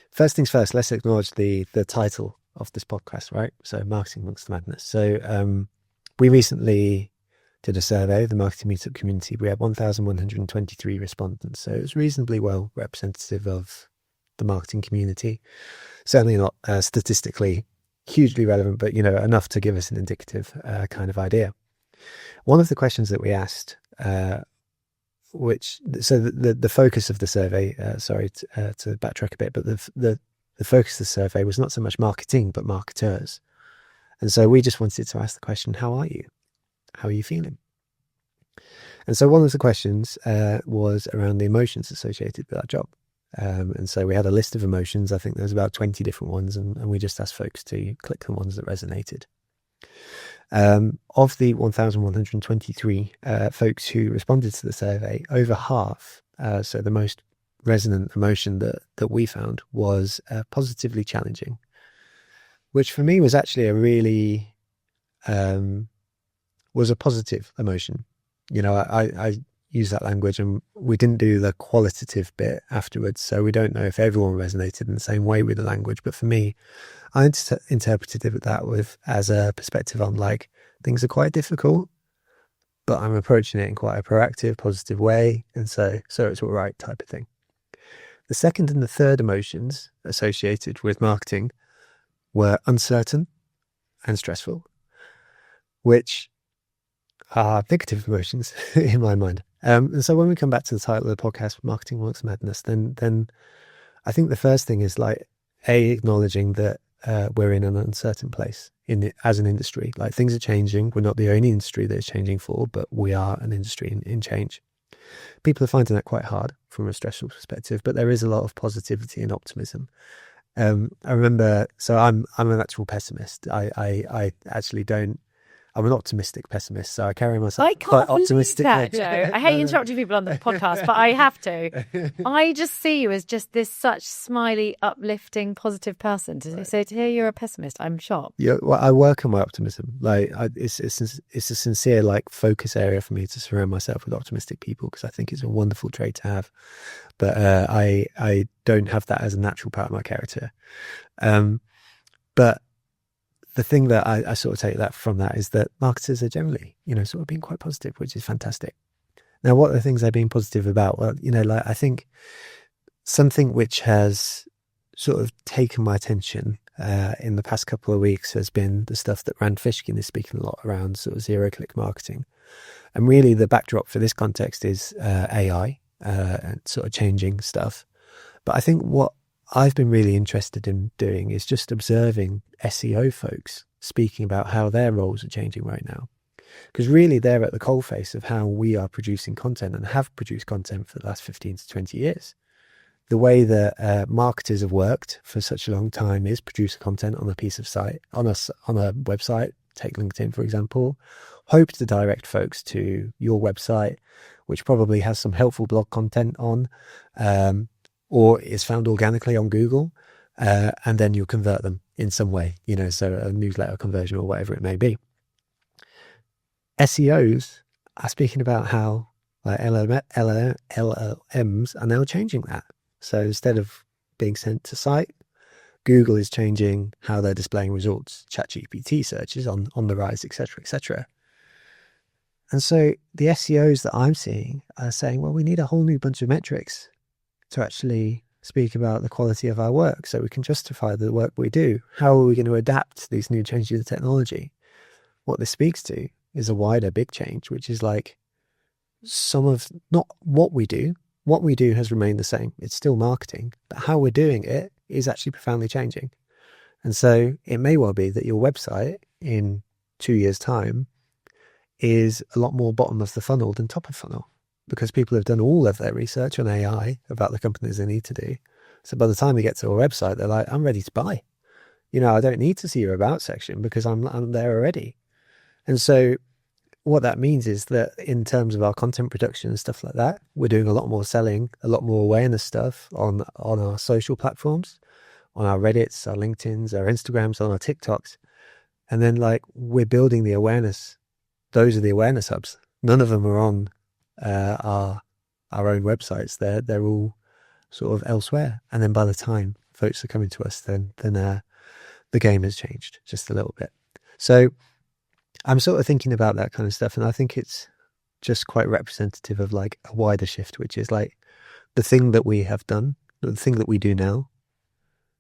first things first, let's acknowledge the title of this podcast, right? So Marketing Amongst the Madness. So we recently did a survey, the Marketing Meetup community. We had 1,123 respondents. So it was reasonably well representative of the marketing community. Certainly not statistically hugely relevant, but enough to give us an indicative kind of idea. One of the questions that we asked, the focus of the survey, to backtrack a bit, but the focus of the survey was not so much marketing, but marketers. And so we just wanted to ask the question, how are you? How are you feeling? And so one of the questions was around the emotions associated with our job. And so we had a list of emotions. I think there was about 20 different ones, and we just asked folks to click the ones that resonated. Of the 1,123 folks who responded to the survey, over half, so the most resonant emotion that we found was positively challenging, which for me was actually a really was a positive emotion. I use that language, and we didn't do the qualitative bit afterwards, so we don't know if everyone resonated in the same way with the language. But for me, I interpreted that as a perspective on, like, things are quite difficult, but I'm approaching it in quite a proactive, positive way, and so it's all right type of thing. The second and the third emotions associated with marketing were uncertain and stressful, which are negative emotions in my mind. And so when we come back to the title of the podcast, Marketing Amongst Madness, then I think the first thing is, like, acknowledging that we're in an uncertain place as an industry. Like, things are changing. We're not the only industry that is changing for, but we are an industry in change. People are finding that quite hard from a stressful perspective, but there is a lot of positivity and optimism. I remember, so I'm an actual pessimist. I actually don't. I'm an optimistic pessimist, so I carry myself quite optimistic. I can't believe that, Joe. I hate interrupting people on the podcast, but I have to. I just see you as just this such smiley, uplifting, positive person. So to hear you're a pessimist, I'm shocked. Yeah, well, I work on my optimism. Like, it's a sincere, like, focus area for me to surround myself with optimistic people, because I think it's a wonderful trait to have. But I don't have that as a natural part of my character. But the thing that I sort of take that from that is that marketers are generally, sort of being quite positive, which is fantastic. Now, what are the things they're being positive about? Well, I think something which has sort of taken my attention in the past couple of weeks has been the stuff that Rand Fishkin is speaking a lot around, sort of zero-click marketing. And really the backdrop for this context is AI and sort of changing stuff. But I think what I've been really interested in doing is just observing SEO folks speaking about how their roles are changing right now. Because really they're at the coalface of how we are producing content and have produced content for the last 15 to 20 years. The way that marketers have worked for such a long time is produce content on a piece of site, on a website, take LinkedIn, for example, hope to direct folks to your website, which probably has some helpful blog content on, or is found organically on Google, and then you'll convert them in some way, so a newsletter conversion or whatever it may be. SEOs are speaking about how LLMs are now changing that. So instead of being sent to site, Google is changing how they're displaying results, ChatGPT searches on the rise, etc., etc. And so the SEOs that I'm seeing are saying, well, we need a whole new bunch of metrics to actually speak about the quality of our work so we can justify the work we do. How are we going to adapt to these new changes in the technology? What this speaks to is a wider big change, which is like some of not what we do. What we do has remained the same. It's still marketing, but how we're doing it is actually profoundly changing. And so it may well be that your website in 2 years' time is a lot more bottom of the funnel than top of funnel, because people have done all of their research on AI about the companies they need to do. So by the time they get to our website, they're like, I'm ready to buy. I don't need to see your about section because I'm there already. And so what that means is that in terms of our content production and stuff like that, we're doing a lot more selling, a lot more awareness stuff on our social platforms, on our Reddits, our LinkedIns, our Instagrams, on our TikToks. And then we're building the awareness. Those are the awareness hubs. None of them are on our own websites. They're all sort of elsewhere. And then by the time folks are coming to us, then the game has changed just a little bit. So I'm sort of thinking about that kind of stuff, and I think it's just quite representative of a wider shift, which is the thing that we have done, the thing that we do now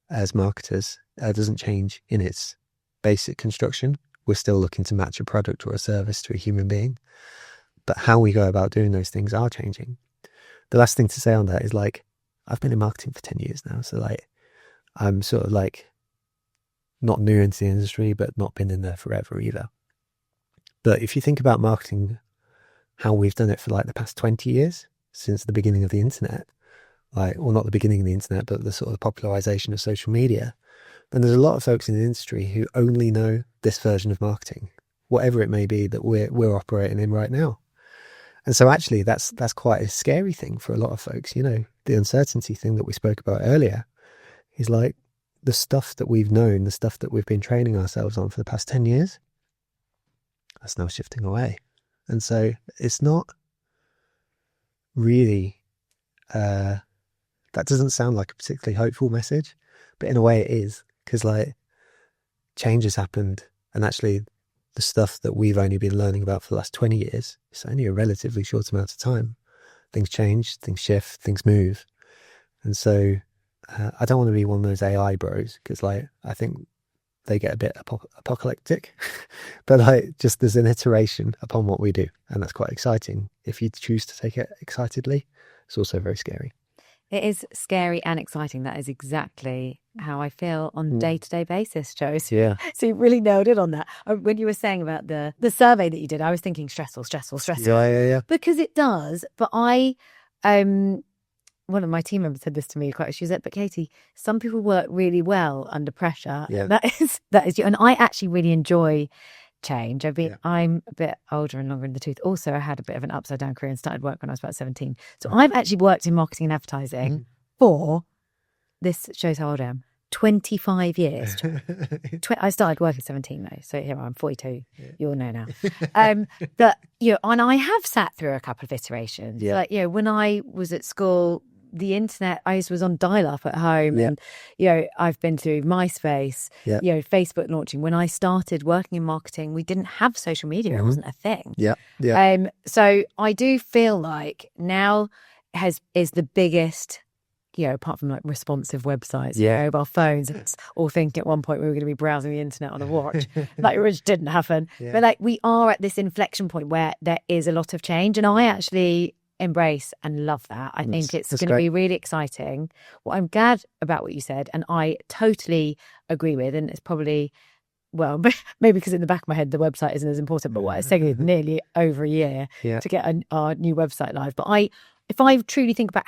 as marketers doesn't change in its basic construction. We're still looking to match a product or a service to a human being, but how we go about doing those things are changing. The last thing to say on that is I've been in marketing for 10 years now, so I'm sort of not new into the industry, but not been in there forever either. But if you think about marketing, how we've done it for the past 20 years, since the beginning of the internet, well, not the beginning of the internet, but the sort of popularization of social media, then there's a lot of folks in the industry who only know this version of marketing, whatever it may be that we're operating in right now. And so actually that's quite a scary thing for a lot of folks. The uncertainty thing that we spoke about earlier is the stuff that we've known, the stuff that we've been training ourselves on for the past 10 years, that's now shifting away. And so it's not really, that doesn't sound like a particularly hopeful message, but in a way it is, because change has happened, and actually the stuff that we've only been learning about for the last 20 years, it's only a relatively short amount of time. Things change, things shift, things move. And so I don't want to be one of those AI bros, because I think they get a bit apocalyptic, but just there's an iteration upon what we do, and that's quite exciting. If you choose to take it excitedly, it's also very scary. It is scary and exciting. That is exactly how I feel on a day-to-day basis, Joe. Yeah. So you really nailed it on that. When you were saying about the survey that you did, I was thinking stressful. Yeah. Because it does. But one of my team members said this to me quite. She said, "But Katie, some people work really well under pressure." Yeah. That is you. And I actually really enjoy change. I'm a bit older and longer in the tooth. Also, I had a bit of an upside down career and started work when I was about 17. So I've actually worked in marketing and advertising for, this shows how old I am, 25 years. I started work at 17 though, so here I'm 42. Yeah. You'll know now. But and I have sat through a couple of iterations. Yeah. When I was at school, the internet, I was on dial-up at home, and I've been through MySpace, Facebook launching. When I started working in marketing, we didn't have social media; it wasn't a thing. So I do feel like now is the biggest, apart from responsive websites, mobile phones, or think at one point we were going to be browsing the internet on a watch, which didn't happen. But we are at this inflection point where there is a lot of change, and I actually embrace and love that. I think it's going to be really exciting. Well, I'm glad about what you said, and I totally agree with, and it's probably well, maybe because in the back of my head the website isn't as important, but what it's taken nearly over a year to get our new website live. But if I truly think about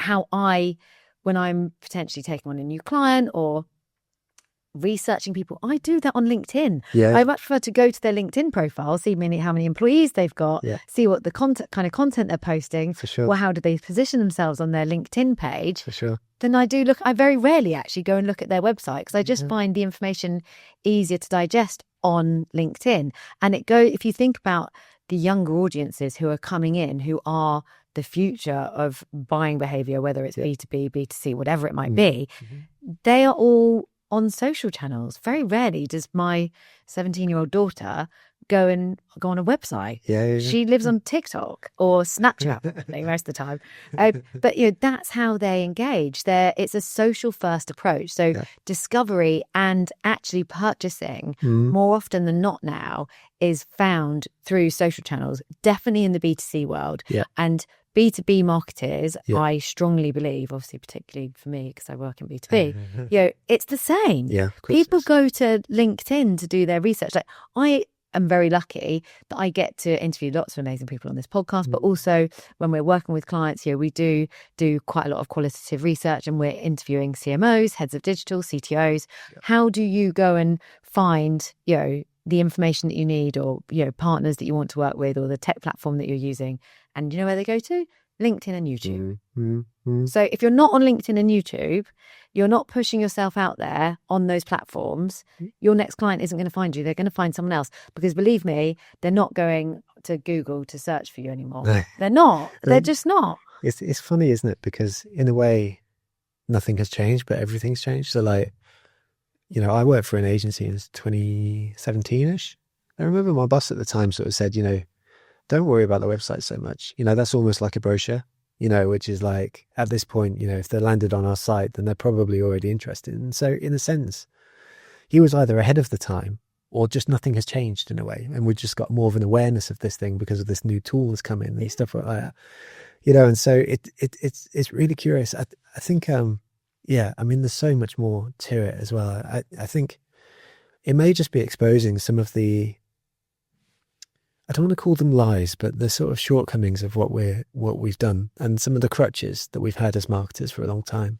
when I'm potentially taking on a new client or researching people, I do that on LinkedIn. I much prefer to go to their LinkedIn profile, see how many employees they've got, see what the kind of content they're posting, for sure. Well, how do they position themselves on their LinkedIn page, for sure. Then I very rarely actually go and look at their website, because I just find the information easier to digest on LinkedIn. And if you think about the younger audiences who are coming in, who are the future of buying behavior, whether it's B2B, B2C, whatever it might be, they are all on social channels. Very rarely does my 17-year-old daughter go on a website. She lives on TikTok or Snapchat most of the time. But that's how they engage. It's a social first approach. So discovery and actually purchasing more often than not now is found through social channels, definitely in the B2C world. And B2B marketers, I strongly believe, obviously particularly for me because I work in B2B, it's the same. People go to LinkedIn to do their research. Like, I am very lucky that I get to interview lots of amazing people on this podcast, but also when we're working with clients here, we do quite a lot of qualitative research, and we're interviewing CMOs, heads of digital, CTOs. How do you go and find, the information that you need, or, partners that you want to work with, or the tech platform that you're using? And you know where they go to? LinkedIn and YouTube. So if you're not on LinkedIn and YouTube, you're not pushing yourself out there on those platforms, your next client isn't going to find you. They're going to find someone else, because believe me, they're not going to Google to search for you anymore. No. They're not. They're just not. It's funny, isn't it? Because in a way, nothing has changed, but everything's changed. So like, I worked for an agency in 2017-ish. I remember my boss at the time sort of said, don't worry about the website so much. That's almost like a brochure, which is like, at this point, if they're landed on our site, then they're probably already interested. And so in a sense, he was either ahead of the time, or just nothing has changed in a way. And we've just got more of an awareness of this thing because of this new tool that's come in and stuff like that. And so it's really curious. I think, there's so much more to it as well. I think it may just be exposing some of the, I don't want to call them lies, but the sort of shortcomings of what we've done, and some of the crutches that we've had as marketers for a long time.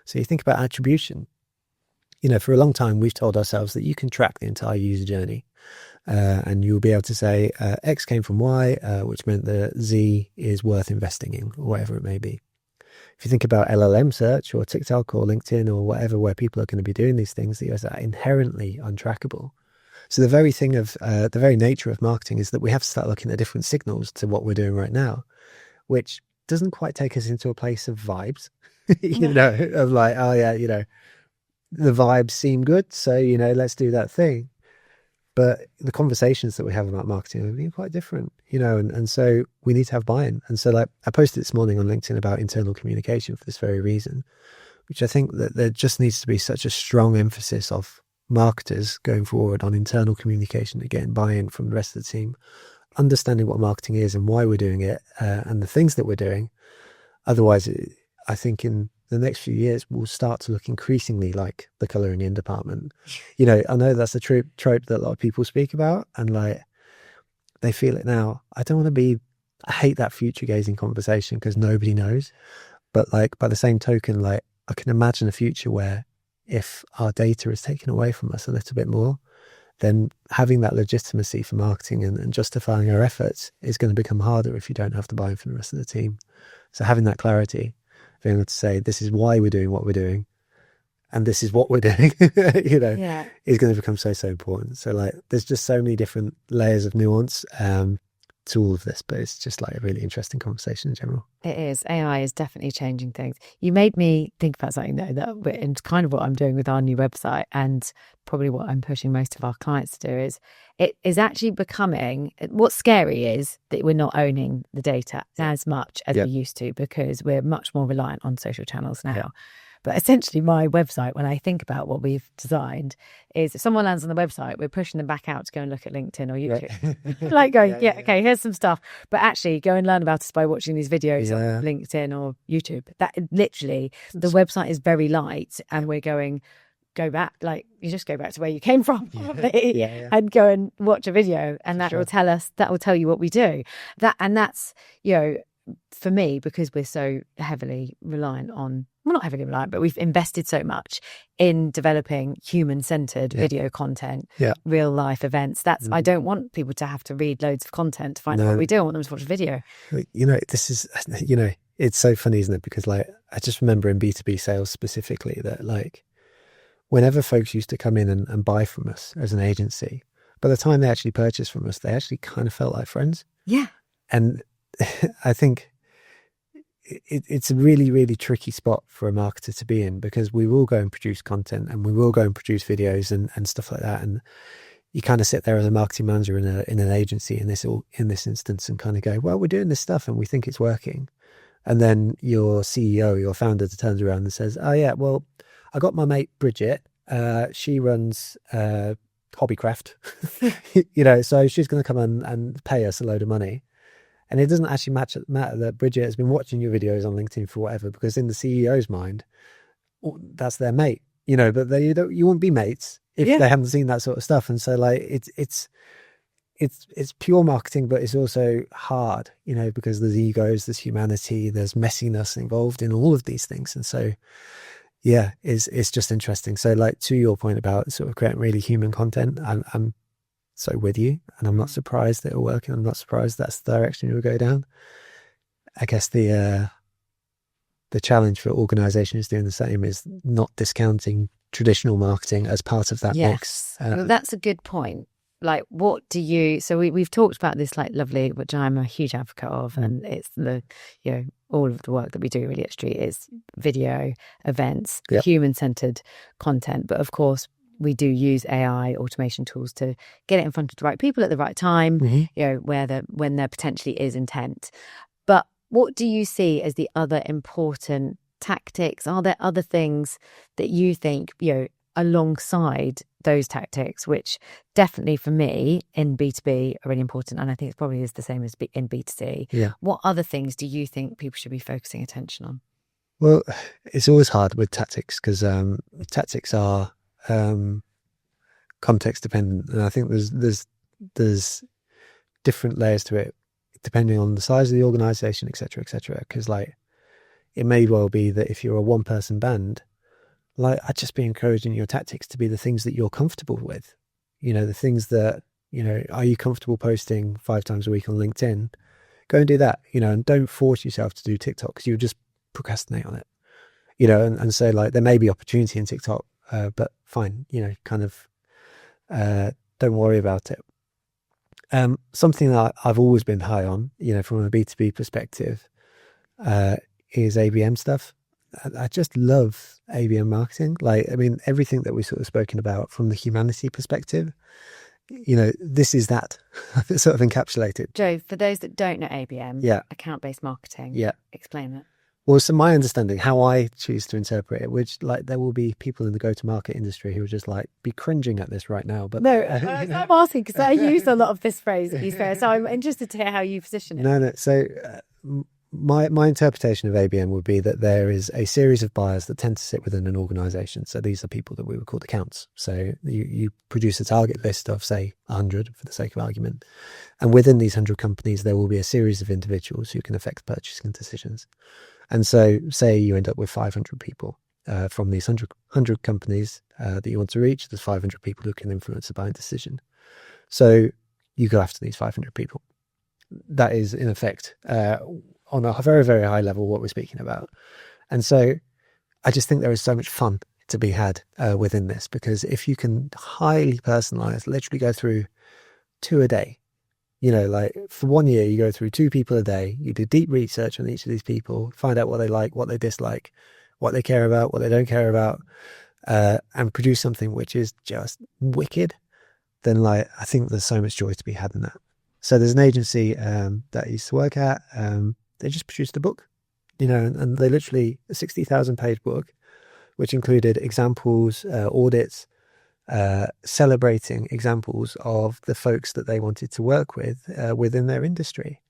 So you think about attribution. For a long time, we've told ourselves that you can track the entire user journey, and you'll be able to say X came from Y, which meant that Z is worth investing in, or whatever it may be. If you think about LLM search or TikTok or LinkedIn or whatever, where people are going to be doing these things, these are inherently untrackable. So the very thing of the very nature of marketing is that we have to start looking at different signals to what we're doing right now, which doesn't quite take us into a place of vibes, of like, the vibes seem good, so let's do that thing. But the conversations that we have about marketing are being quite different, and so we need to have buy-in. And so, like, I posted this morning on LinkedIn about internal communication for this very reason, which I think that there just needs to be such a strong emphasis of marketers going forward on internal communication, again, buy-in from the rest of the team, understanding what marketing is and why we're doing it, and the things that we're doing. Otherwise, I think in the next few years, we'll start to look increasingly like the colouring in department. I know that's a trope that a lot of people speak about, and like, they feel it now. I hate that future gazing conversation because nobody knows. But like, by the same token, like, I can imagine a future where if our data is taken away from us a little bit more, then having that legitimacy for marketing and justifying our efforts is going to become harder if you don't have the buy-in from the rest of the team. So having that clarity, being able to say, this is why we're doing what we're doing, and this is what we're doing, is going to become so important. So like, there's just so many different layers of nuance to all of this, but it's just like a really interesting conversation in general. It is. AI is definitely changing things. You made me think about something though, and kind of what I'm doing with our new website, and probably what I'm pushing most of our clients to do, is it is actually becoming, what's scary is that we're not owning the data as much as we used to, because we're much more reliant on social channels now. But essentially, my website, when I think about what we've designed, is if someone lands on the website, we're pushing them back out to go and look at LinkedIn or YouTube. Like going, okay, here's some stuff. But actually, go and learn about us by watching these videos on LinkedIn or YouTube. That literally, the website is very light, and we're going, go back, like you just go back to where you came from probably, Yeah. and go and watch a video, and that sure. will tell you what we do. That's, for me, because we're so heavily reliant on, well, not heavily reliant, but we've invested so much in developing human-centered video content, real life events. I don't want people to have to read loads of content to find out what we do. I want them to watch a video. This is, it's so funny, isn't it? Because like, I just remember in B2B sales specifically that like, whenever folks used to come in and buy from us as an agency, by the time they actually purchased from us, they actually kind of felt like friends. Yeah. And I think it's a really, really tricky spot for a marketer to be in, because we will go and produce content and we will go and produce videos and stuff like that. And you kind of sit there as a marketing manager in an agency in this instance and kind of go, well, we're doing this stuff and we think it's working. And then your CEO, your founder, turns around and says, oh yeah, well, I got my mate Bridget. She runs Hobbycraft, so she's going to come and pay us a load of money. And it doesn't actually matter that Bridget has been watching your videos on LinkedIn for whatever, because in the CEO's mind, that's their mate, but you won't be mates if they haven't seen that sort of stuff. And so like, it's pure marketing, but it's also hard, because there's egos, there's humanity, there's messiness involved in all of these things. And so, yeah, it's just interesting. So like, to your point about sort of creating really human content, I'm so with you, and I'm not surprised that it'll work, and I'm not surprised that's the direction you'll go down. I guess the challenge for organizations doing the same is not discounting traditional marketing as part of that mix. Well, that's a good point. Like, what do you, so we've talked about this, like, lovely, which I'm a huge advocate of, and it's all of the work that we do really at Street is video, events, human-centered content. But of course, we do use AI automation tools to get it in front of the right people at the right time, when there potentially is intent. But what do you see as the other important tactics? Are there other things that you think, alongside those tactics, which definitely for me in B2B are really important, and I think it probably is the same as in B2C. Yeah. What other things do you think people should be focusing attention on? Well, it's always hard with tactics, because tactics are context dependent, and I think there's different layers to it depending on the size of the organization, etc., etc. Because like, it may well be that if you're a one-person band, like, I'd just be encouraging your tactics to be the things that you're comfortable with. The things that, are you comfortable posting 5 times a week on LinkedIn? Go and do that, and don't force yourself to do TikTok, because you'll just procrastinate on it, and so like, there may be opportunity in TikTok, but fine, don't worry about it. Something that I've always been high on, from a B2B perspective, is ABM stuff. I just love ABM marketing. Like, I mean, everything that we've sort of spoken about from the humanity perspective, this is that sort of encapsulated. Joe, for those that don't know ABM, account-based marketing, explain that. Well, so my understanding, how I choose to interpret it, which like, there will be people in the go-to-market industry who will just like be cringing at this right now. But no, I'm asking because I use a lot of this phrase, so I'm interested to hear how you position it. No. So my interpretation of ABM would be that there is a series of buyers that tend to sit within an organization. So these are people that we would call accounts. So you produce a target list of, say, 100 for the sake of argument. And within these 100 companies, there will be a series of individuals who can affect purchasing decisions. And so say you end up with 500 people from these 100 companies that you want to reach. There's 500 people who can influence the buying decision. So you go after these 500 people. That is, in effect, on a very, very high level, what we're speaking about. And so I just think there is so much fun to be had within this, because if you can highly personalize, literally go through 2 a day, like for 1 year, you go through 2 people a day, you do deep research on each of these people, find out what they like, what they dislike, what they care about, what they don't care about, and produce something which is just wicked, then like, I think there's so much joy to be had in that. So there's an agency that I used to work at, they just produced a book, and they literally, a 60,000 page book, which included examples, audits, celebrating examples of the folks that they wanted to work with within their industry.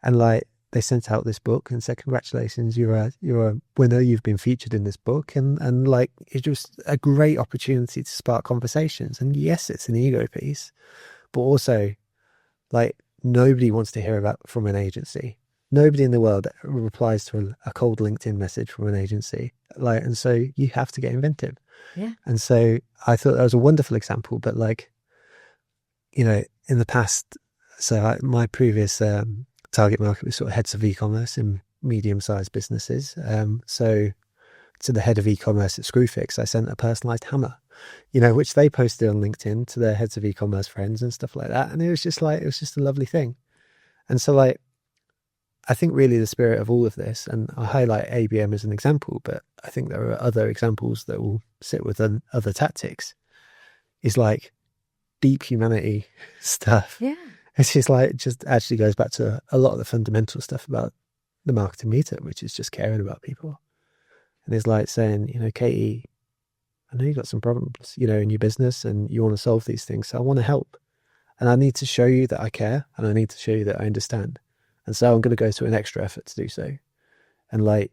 And like, they sent out this book and said, congratulations, you're a winner, you've been featured in this book. And like, it's just a great opportunity to spark conversations. And yes, it's an ego piece, but also like nobody wants to hear about from an agency. Nobody in the world replies to a cold LinkedIn message from an agency. Like, and so you have to get inventive. Yeah. And so I thought that was a wonderful example, but like, you know, in the past, so my previous target market was sort of heads of e-commerce in medium-sized businesses. So to the head of e-commerce at Screwfix, I sent a personalised hammer, you know, which they posted on LinkedIn to their heads of e-commerce friends and stuff like that. And it was just a lovely thing. And so like, I think really the spirit of all of this, and I highlight ABM as an example, but I think there are other examples that will sit with other tactics, is like deep humanity stuff. Yeah. It's just like, it just actually goes back to a lot of the fundamental stuff about the Marketing Meetup, which is just caring about people. And it's like saying, you know, Katie, I know you've got some problems, you know, in your business and you want to solve these things. So I want to help. And I need to show you that I care, and I need to show you that I understand. And so I'm going to go to an extra effort to do so. And like,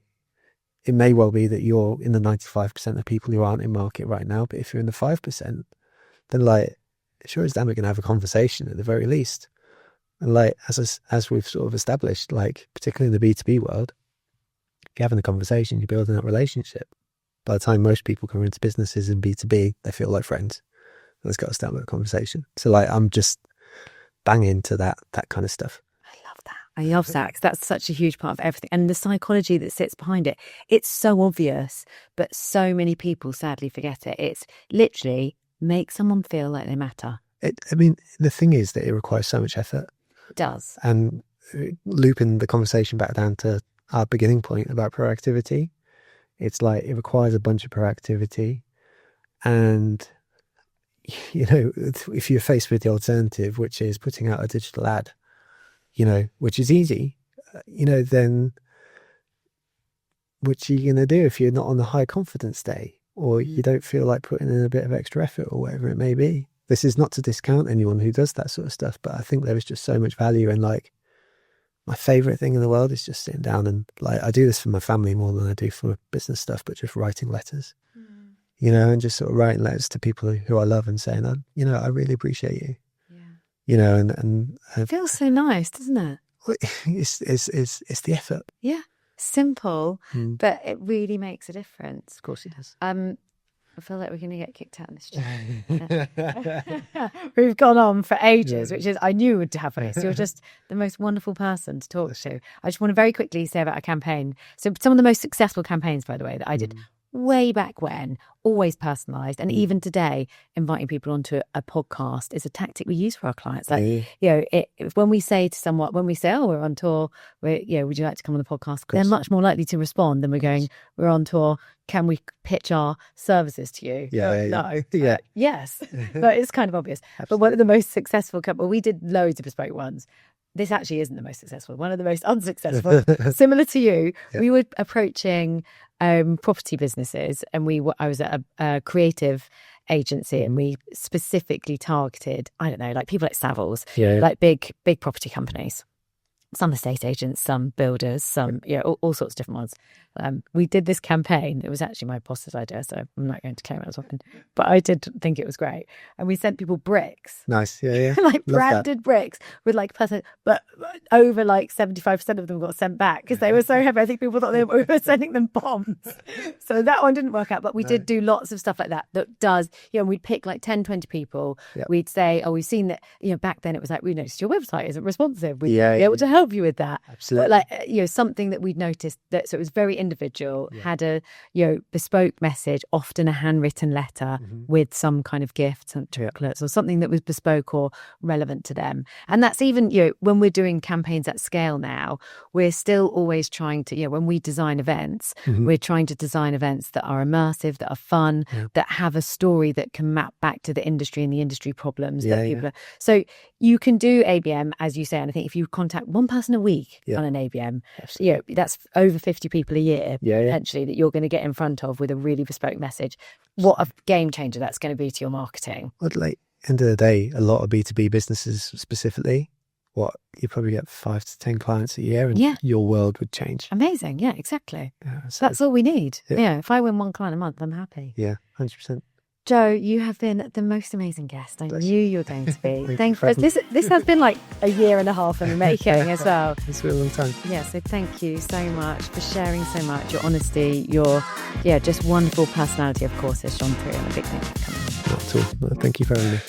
it may well be that you're in the 95% of people who aren't in market right now, but if you're in the 5%, then like, sure as damn we're going to have a conversation at the very least. And like, as we've sort of established, like, particularly in the B2B world, if you're having a conversation, you're building that relationship. By the time most people come into businesses in B2B, they feel like friends. And it's got to start with a conversation. So like, I'm just banging to that kind of stuff. I love that, because that's such a huge part of everything. And the psychology that sits behind it, it's so obvious, but so many people sadly forget it. It's literally make someone feel like they matter. I mean, the thing is that it requires so much effort. It does. And looping the conversation back down to our beginning point about proactivity, it's like it requires a bunch of proactivity. And, you know, if you're faced with the alternative, which is putting out a digital ad, you know, which is easy, you know, then what are you going to do if you're not on the high confidence day, or you don't feel like putting in a bit of extra effort, or whatever it may be? This is not to discount anyone who does that sort of stuff, but I think there is just so much value in, like, my favorite thing in the world is just sitting down and, like, I do this for my family more than I do for business stuff, but just writing letters, you know, and just sort of writing letters to people who I love and saying, you know, I really appreciate you. You know, and it feels so nice, doesn't it? It's the effort. Yeah, simple, but it really makes a difference. Of course it does. I feel like we're going to get kicked out of this chat. We've gone on for ages, which is, I knew would happen. You're just the most wonderful person to talk to. I just want to very quickly say about a campaign. So some of the most successful campaigns, by the way, that I did way back when, always personalised, and even today, inviting people onto a podcast is a tactic we use for our clients. Like, you know, when we say to someone, when we say, oh, we're on tour, would you like to come on the podcast? They're much more likely to respond than we're going, we're on tour, can we pitch our services to you? No. Yes. But it's kind of obvious. Absolutely. But one of the most successful, we did loads of bespoke ones. This actually isn't the most successful. One of the most unsuccessful, similar to you, we were approaching property businesses, and I was at a creative agency, and we specifically targeted, I don't know, like people like Savills, like big property companies. Some estate agents, some builders, some, you know, all sorts of different ones. We did this campaign. It was actually my boss's idea, so I'm not going to claim it as often, but I did think it was great. And we sent people bricks. Nice, yeah. Like branded bricks with like person, but over like 75% of them got sent back because they were so heavy. I think people thought we were sending them bombs. So that one didn't work out, but we did do lots of stuff like that does, you know, we'd pick like 10, 20 people. Yep. We'd say, oh, we've seen that, you know, back then it was like, we noticed your website isn't responsive. We'd be able to help you with that. Absolutely. But like, you know, something that we'd noticed that, so it was very individual, had a, you know, bespoke message, often a handwritten letter with some kind of gift, some chocolates or something that was bespoke or relevant to them. And that's even, you know, when we're doing campaigns at scale now, we're still always trying to, you know, when we design events, we're trying to design events that are immersive, that are fun, that have a story that can map back to the industry and the industry problems that people are. So you can do ABM, as you say, and I think if you contact one person a week on an ABM, you know, that's over 50 people a year potentially that you're going to get in front of with a really bespoke message. What a game changer that's going to be to your marketing. Well, like, end of the day, a lot of B2B businesses specifically, you probably get 5 to 10 clients a year, and Yeah. your world would change. Amazing. Yeah, exactly. Yeah, so, That's all we need. Yeah. Yeah. If I win one client a month, I'm happy. yeah, 100%. Joe, you have been the most amazing guest. I Bless knew you were going to be. Thank you for having me. This has been like a year and a half in the making as well. It's been a long time. Yeah, so thank you so much for sharing so much, your honesty, your just wonderful personality, of course, has shone through, and a big thank you for coming. Not at all. No, thank you for having me.